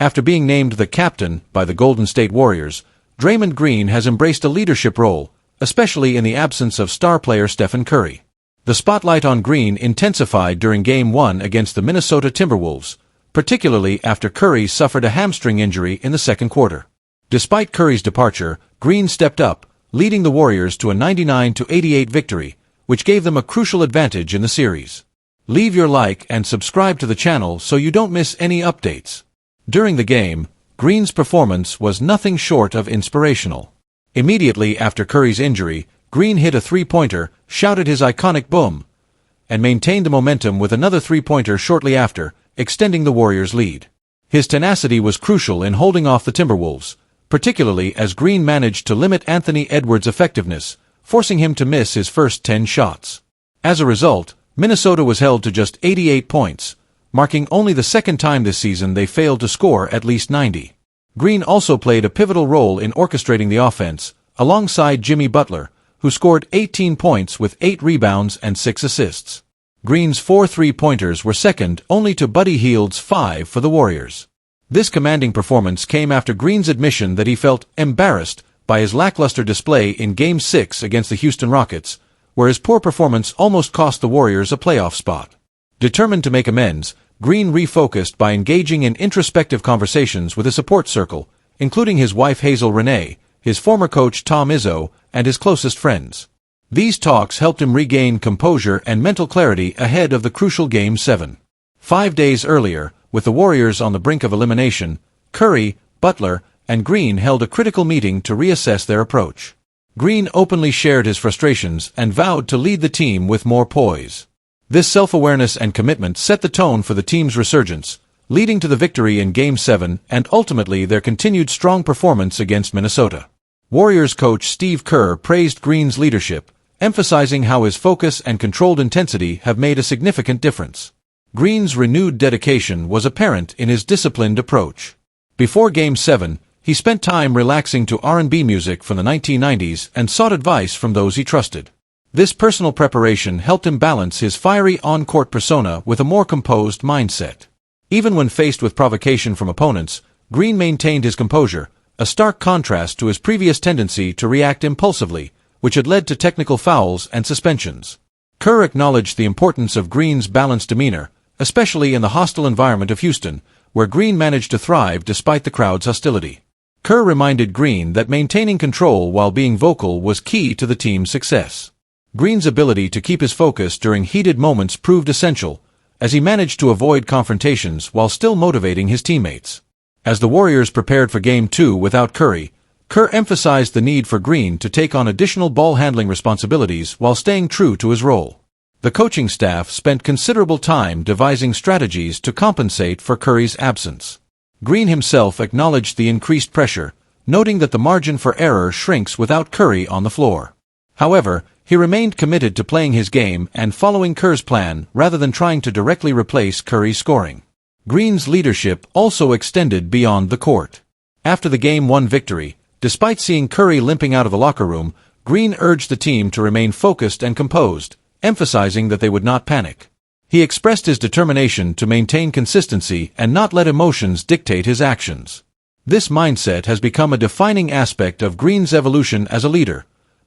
After being named the captain by the Golden State Warriors, Draymond Green has embraced a leadership role, especially in the absence of star player Stephen Curry. The spotlight on Green intensified during Game 1 against the Minnesota Timberwolves, particularly after Curry suffered a hamstring injury in the second quarter. Despite Curry's departure, Green stepped up, leading the Warriors to a 99-88 victory, which gave them a crucial advantage in the series. Leave your like and subscribe to the channel so you don't miss any updates. During the game, Green's performance was nothing short of inspirational. Immediately after Curry's injury, Green hit a three-pointer, shouted his iconic boom, and maintained the momentum with another three-pointer shortly after, extending the Warriors' lead. His tenacity was crucial in holding off the Timberwolves, particularly as Green managed to limit Anthony Edwards' effectiveness, forcing him to miss his first 10 shots. As a result, Minnesota was held to just 88 points, marking only the second time this season they failed to score at least 90. Green also played a pivotal role in orchestrating the offense, alongside Jimmy Butler, who scored 18 points with 8 rebounds and 6 assists. Green's 4 three-pointers were second only to Buddy Hield's 5 for the Warriors. This commanding performance came after Green's admission that he felt embarrassed by his lackluster display in Game 6 against the Houston Rockets, where his poor performance almost cost the Warriors a playoff spot. Determined to make amends, Green refocused by engaging in introspective conversations with his support circle, including his wife Hazel Renee, his former coach Tom Izzo, and his closest friends. These talks helped him regain composure and mental clarity ahead of the crucial Game 7. 5 days earlier, with the Warriors on the brink of elimination, Curry, Butler, and Green held a critical meeting to reassess their approach. Green openly shared his frustrations and vowed to lead the team with more poise. This self-awareness and commitment set the tone for the team's resurgence, leading to the victory in Game 7 and ultimately their continued strong performance against Minnesota. Warriors coach Steve Kerr praised Green's leadership, emphasizing how his focus and controlled intensity have made a significant difference. Green's renewed dedication was apparent in his disciplined approach. Before Game 7, he spent time relaxing to R&B music from the 1990s and sought advice from those he trusted. This personal preparation helped him balance his fiery on-court persona with a more composed mindset. Even when faced with provocation from opponents, Green maintained his composure, a stark contrast to his previous tendency to react impulsively, which had led to technical fouls and suspensions. Kerr acknowledged the importance of Green's balanced demeanor, especially in the hostile environment of Houston, where Green managed to thrive despite the crowd's hostility. Kerr reminded Green that maintaining control while being vocal was key to the team's success. Green's ability to keep his focus during heated moments proved essential, as he managed to avoid confrontations while still motivating his teammates. As the Warriors prepared for Game 2 without Curry, Kerr emphasized the need for Green to take on additional ball-handling responsibilities while staying true to his role. The coaching staff spent considerable time devising strategies to compensate for Curry's absence. Green himself acknowledged the increased pressure, noting that the margin for error shrinks without Curry on the floor. However, he remained committed to playing his game and following Kerr's plan rather than trying to directly replace Curry's scoring. Green's leadership also extended beyond the court. After the Game 1 victory, despite seeing Curry limping out of the locker room, Green urged the team to remain focused and composed, emphasizing that they would not panic. He expressed his determination to maintain consistency and not let emotions dictate his actions. This mindset has become a defining aspect of Green's evolution as a leader,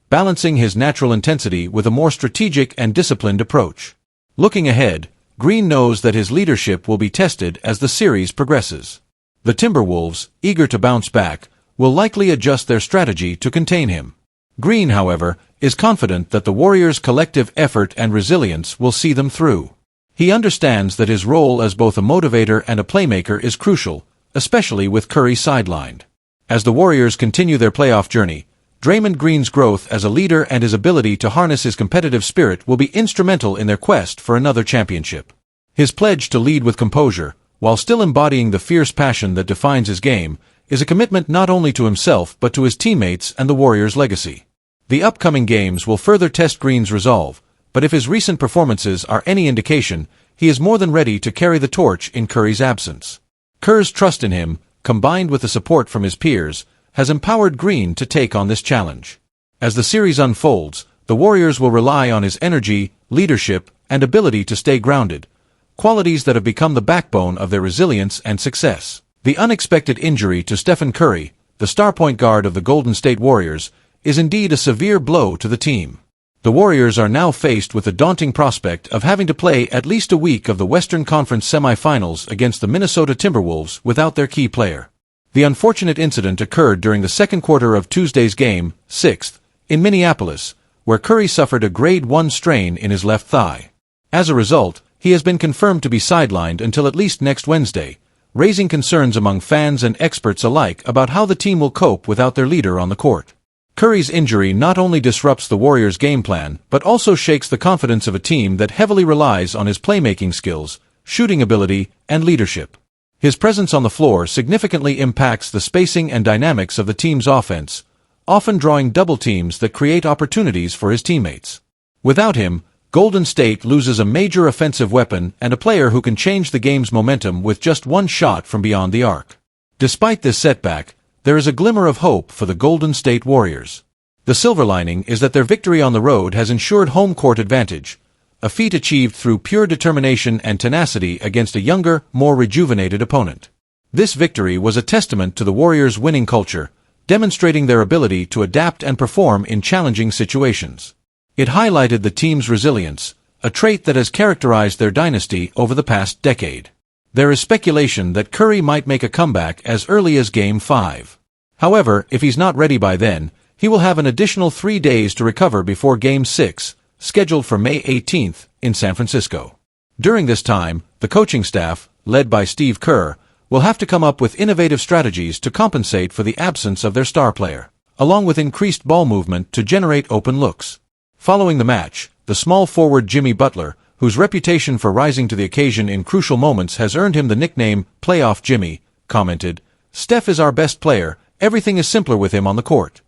balancing his natural intensity with a more strategic and disciplined approach. Looking ahead, Green knows that his leadership will be tested as the series progresses. The Timberwolves, eager to bounce back, will likely adjust their strategy to contain him. Green, however, is confident that the Warriors' collective effort and resilience will see them through. He understands that his role as both a motivator and a playmaker is crucial, especially with Curry sidelined. As the Warriors continue their playoff journey, Draymond Green's growth as a leader and his ability to harness his competitive spirit will be instrumental in their quest for another championship. His pledge to lead with composure, while still embodying the fierce passion that defines his game, is a commitment not only to himself but to his teammates and the Warriors' legacy. The upcoming games will further test Green's resolve, but if his recent performances are any indication, he is more than ready to carry the torch in Curry's absence. Kerr's trust in him, combined with the support from his peers, has empowered Green to take on this challenge. As the series unfolds, the Warriors will rely on his energy, leadership, and ability to stay grounded, qualities that have become the backbone of their resilience and success. The unexpected injury to Stephen Curry, the star point guard of the Golden State Warriors, is indeed a severe blow to the team. The Warriors are now faced with the daunting prospect of having to play at least a week of the Western Conference semifinals against the Minnesota Timberwolves without their key player. The unfortunate incident occurred during the second quarter of Tuesday's Game 6 in Minneapolis, where Curry suffered a grade 1 strain in his left thigh. As a result, he has been confirmed to be sidelined until at least next Wednesday, raising concerns among fans and experts alike about how the team will cope without their leader on the court. Curry's injury not only disrupts the Warriors' game plan, but also shakes the confidence of a team that heavily relies on his playmaking skills, shooting ability, and leadership. His presence on the floor significantly impacts the spacing and dynamics of the team's offense, often drawing double teams that create opportunities for his teammates. Without him, Golden State loses a major offensive weapon and a player who can change the game's momentum with just one shot from beyond the arc. Despite this setback, there is a glimmer of hope for the Golden State Warriors. The silver lining is that their victory on the road has ensured home court advantage, a feat achieved through pure determination and tenacity against a younger, more rejuvenated opponent. This victory was a testament to the Warriors' winning culture, demonstrating their ability to adapt and perform in challenging situations. It highlighted the team's resilience, a trait that has characterized their dynasty over the past decade. There is speculation that Curry might make a comeback as early as Game 5. However, if he's not ready by then, he will have an additional 3 days to recover before Game 6, scheduled for May 18th, in San Francisco. During this time, the coaching staff, led by Steve Kerr, will have to come up with innovative strategies to compensate for the absence of their star player, along with increased ball movement to generate open looks. Following the match, the small forward Jimmy Butler, whose reputation for rising to the occasion in crucial moments has earned him the nickname Playoff Jimmy, commented, "Steph is our best player. Everything is simpler with him on the court."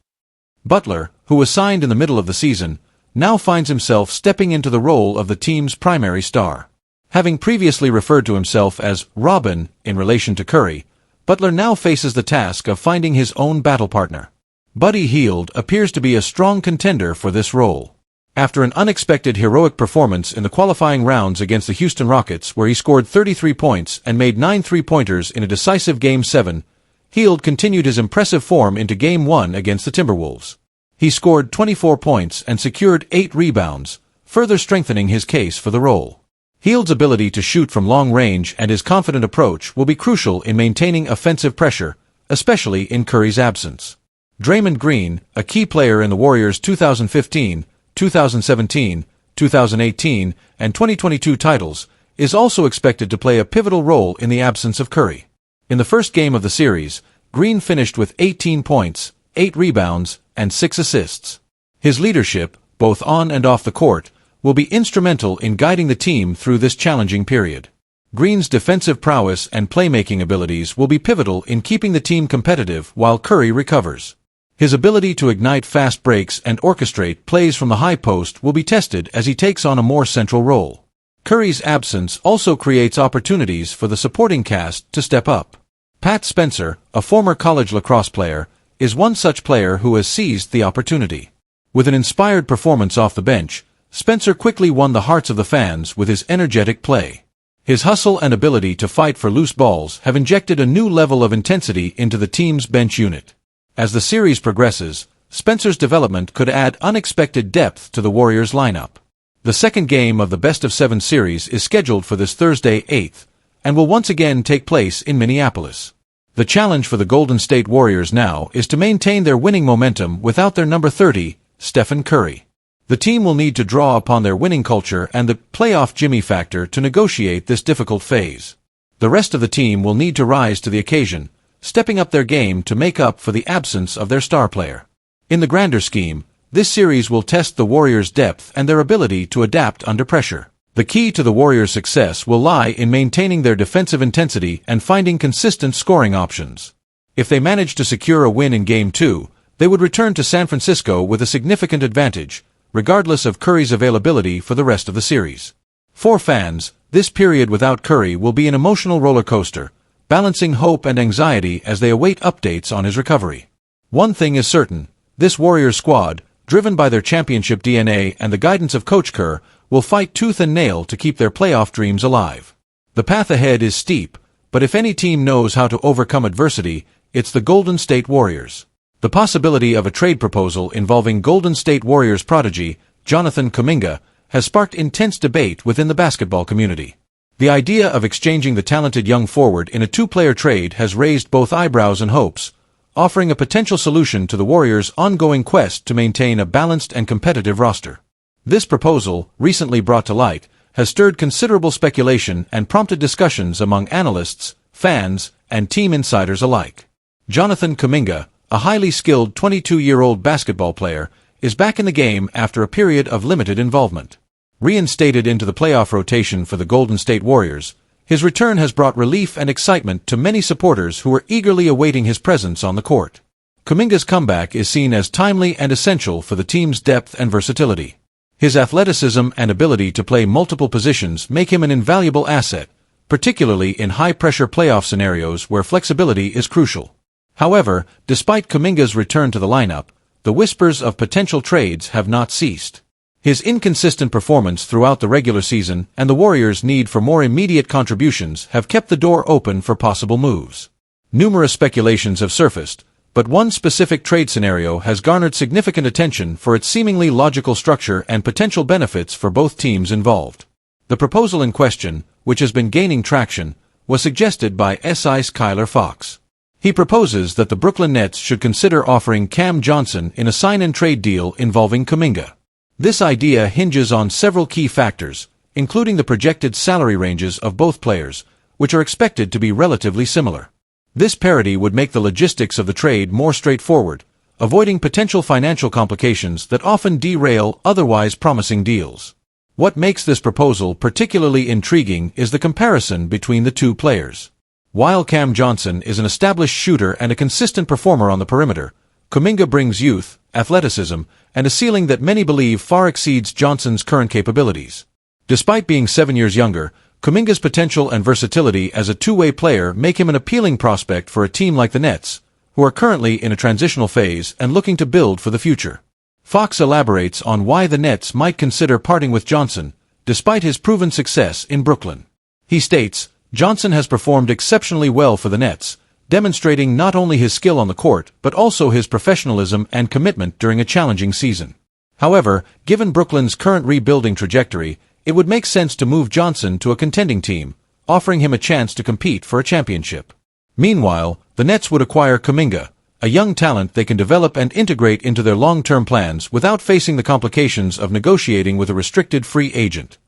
Butler, who was signed in the middle of the season, now finds himself stepping into the role of the team's primary star. Having previously referred to himself as Robin in relation to Curry, Butler now faces the task of finding his own battle partner. Buddy Hield appears to be a strong contender for this role. After an unexpected heroic performance in the qualifying rounds against the Houston Rockets, where he scored 33 points and made 9 three-pointers in a decisive Game 7, Hield continued his impressive form into Game 1 against the Timberwolves. He scored 24 points and secured 8 rebounds, further strengthening his case for the role. Hield's ability to shoot from long range and his confident approach will be crucial in maintaining offensive pressure, especially in Curry's absence. Draymond Green, a key player in the Warriors' 2015, 2017, 2018, and 2022 titles, is also expected to play a pivotal role in the absence of Curry. In the first game of the series, Green finished with 18 points, 8 rebounds, and 6 assists. His leadership, both on and off the court, will be instrumental in guiding the team through this challenging period. Green's defensive prowess and playmaking abilities will be pivotal in keeping the team competitive while Curry recovers. His ability to ignite fast breaks and orchestrate plays from the high post will be tested as he takes on a more central role. Curry's absence also creates opportunities for the supporting cast to step up. Pat Spencer, a former college lacrosse player, is one such player who has seized the opportunity. With an inspired performance off the bench, Spencer quickly won the hearts of the fans with his energetic play. His hustle and ability to fight for loose balls have injected a new level of intensity into the team's bench unit. As the series progresses, Spencer's development could add unexpected depth to the Warriors' lineup. The second game of the best-of-7 series is scheduled for this Thursday 8th, and will once again take place in Minneapolis. The challenge for the Golden State Warriors now is to maintain their winning momentum without their number 30, Stephen Curry. The team will need to draw upon their winning culture and the playoff Jimmy factor to negotiate this difficult phase. The rest of the team will need to rise to the occasion, stepping up their game to make up for the absence of their star player. In the grander scheme, this series will test the Warriors' depth and their ability to adapt under pressure. The key to the Warriors' success will lie in maintaining their defensive intensity and finding consistent scoring options. If they manage to secure a win in Game 2, they would return to San Francisco with a significant advantage, regardless of Curry's availability for the rest of the series. For fans, this period without Curry will be an emotional roller coaster, balancing hope and anxiety as they await updates on his recovery. One thing is certain, this Warriors squad, driven by their championship DNA and the guidance of Coach Kerr, will fight tooth and nail to keep their playoff dreams alive. The path ahead is steep, But if any team knows how to overcome adversity, it's the Golden State Warriors. The possibility of a trade proposal involving Golden State Warriors prodigy, Jonathan Kuminga, has sparked intense debate within the basketball community. The idea of exchanging the talented young forward in a two-player trade has raised both eyebrows and hopes, offering a potential solution to the Warriors' ongoing quest to maintain a balanced and competitive roster. This proposal, recently brought to light, has stirred considerable speculation and prompted discussions among analysts, fans, and team insiders alike. Jonathan Kuminga, a highly skilled 22-year-old basketball player, is back in the game after a period of limited involvement. Reinstated into the playoff rotation for the Golden State Warriors, his return has brought relief and excitement to many supporters who are eagerly awaiting his presence on the court. Kuminga's comeback is seen as timely and essential for the team's depth and versatility. His athleticism and ability to play multiple positions make him an invaluable asset, particularly in high-pressure playoff scenarios where flexibility is crucial. However, despite Kuminga's return to the lineup, the whispers of potential trades have not ceased. His inconsistent performance throughout the regular season and the Warriors' need for more immediate contributions have kept the door open for possible moves. Numerous speculations have surfaced, but one specific trade scenario has garnered significant attention for its seemingly logical structure and potential benefits for both teams involved. The proposal in question, which has been gaining traction, was suggested by SI's Kyler Fox. He proposes that the Brooklyn Nets should consider offering Cam Johnson in a sign-and-trade deal involving Kuminga. This idea hinges on several key factors, including the projected salary ranges of both players, which are expected to be relatively similar. This parity would make the logistics of the trade more straightforward, avoiding potential financial complications that often derail otherwise promising deals. What makes this proposal particularly intriguing is the comparison between the two players. While Cam Johnson is an established shooter and a consistent performer on the perimeter, Kuminga brings youth, athleticism, and a ceiling that many believe far exceeds Johnson's current capabilities. Despite being 7 years younger, Kuminga's potential and versatility as a two-way player make him an appealing prospect for a team like the Nets, who are currently in a transitional phase and looking to build for the future. Fox elaborates on why the Nets might consider parting with Johnson, despite his proven success in Brooklyn. He states, Johnson has performed exceptionally well for the Nets, demonstrating not only his skill on the court but also his professionalism and commitment during a challenging season. However, given Brooklyn's current rebuilding trajectory, it would make sense to move Johnson to a contending team, offering him a chance to compete for a championship. Meanwhile, the Nets would acquire Kuminga, a young talent they can develop and integrate into their long-term plans without facing the complications of negotiating with a restricted free agent.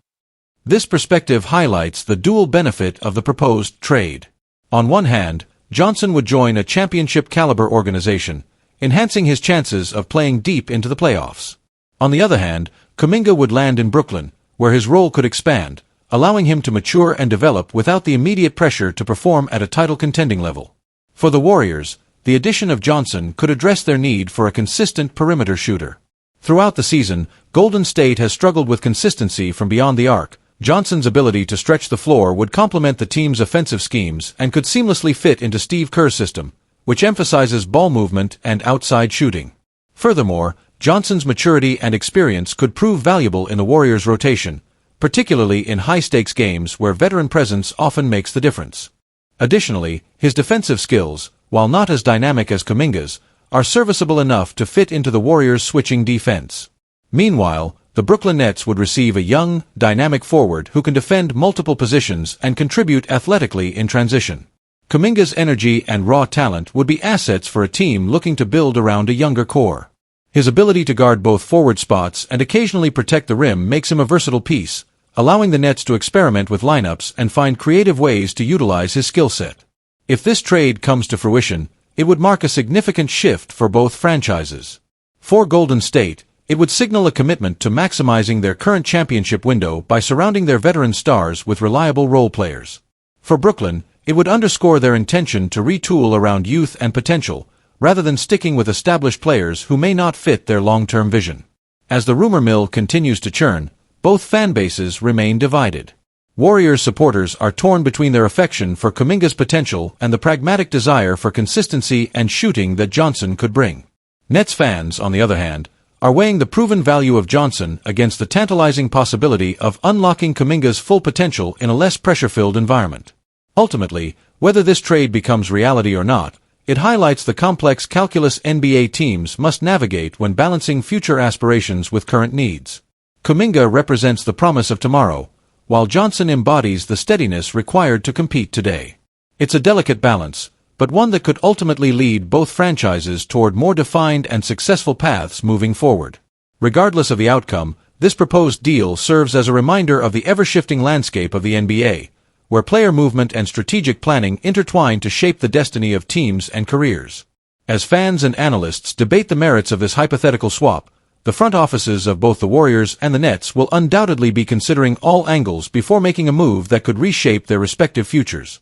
This perspective highlights the dual benefit of the proposed trade. On one hand, Johnson would join a championship-caliber organization, enhancing his chances of playing deep into the playoffs. On the other hand, Kuminga would land in Brooklyn, where his role could expand, allowing him to mature and develop without the immediate pressure to perform at a title-contending level. For the Warriors, the addition of Johnson could address their need for a consistent perimeter shooter. Throughout the season, Golden State has struggled with consistency from beyond the arc. Johnson's ability to stretch the floor would complement the team's offensive schemes and could seamlessly fit into Steve Kerr's system, which emphasizes ball movement and outside shooting. Furthermore, Johnson's maturity and experience could prove valuable in the Warriors' rotation, particularly in high-stakes games where veteran presence often makes the difference. Additionally, his defensive skills, while not as dynamic as Kuminga's, are serviceable enough to fit into the Warriors' switching defense. Meanwhile, the Brooklyn Nets would receive a young, dynamic forward who can defend multiple positions and contribute athletically in transition. Kuminga's energy and raw talent would be assets for a team looking to build around a younger core. His ability to guard both forward spots and occasionally protect the rim makes him a versatile piece, allowing the Nets to experiment with lineups and find creative ways to utilize his skill set. If this trade comes to fruition, it would mark a significant shift for both franchises. For Golden State, it would signal a commitment to maximizing their current championship window by surrounding their veteran stars with reliable role players. For Brooklyn, it would underscore their intention to retool around youth and potential, rather than sticking with established players who may not fit their long-term vision. As the rumor mill continues to churn, both fan bases remain divided. Warriors supporters are torn between their affection for Kuminga's potential and the pragmatic desire for consistency and shooting that Johnson could bring. Nets fans, on the other hand, are weighing the proven value of Johnson against the tantalizing possibility of unlocking Kuminga's full potential in a less pressure-filled environment. Ultimately, Whether this trade becomes reality or not, it highlights the complex calculus NBA teams must navigate when balancing future aspirations with current needs. Kuminga represents the promise of tomorrow, while Johnson embodies the steadiness required to compete today. It's a delicate balance, but one that could ultimately lead both franchises toward more defined and successful paths moving forward. Regardless of the outcome, this proposed deal serves as a reminder of the ever-shifting landscape of the NBA, where player movement and strategic planning intertwine to shape the destiny of teams and careers. As fans and analysts debate the merits of this hypothetical swap, the front offices of both the Warriors and the Nets will undoubtedly be considering all angles before making a move that could reshape their respective futures.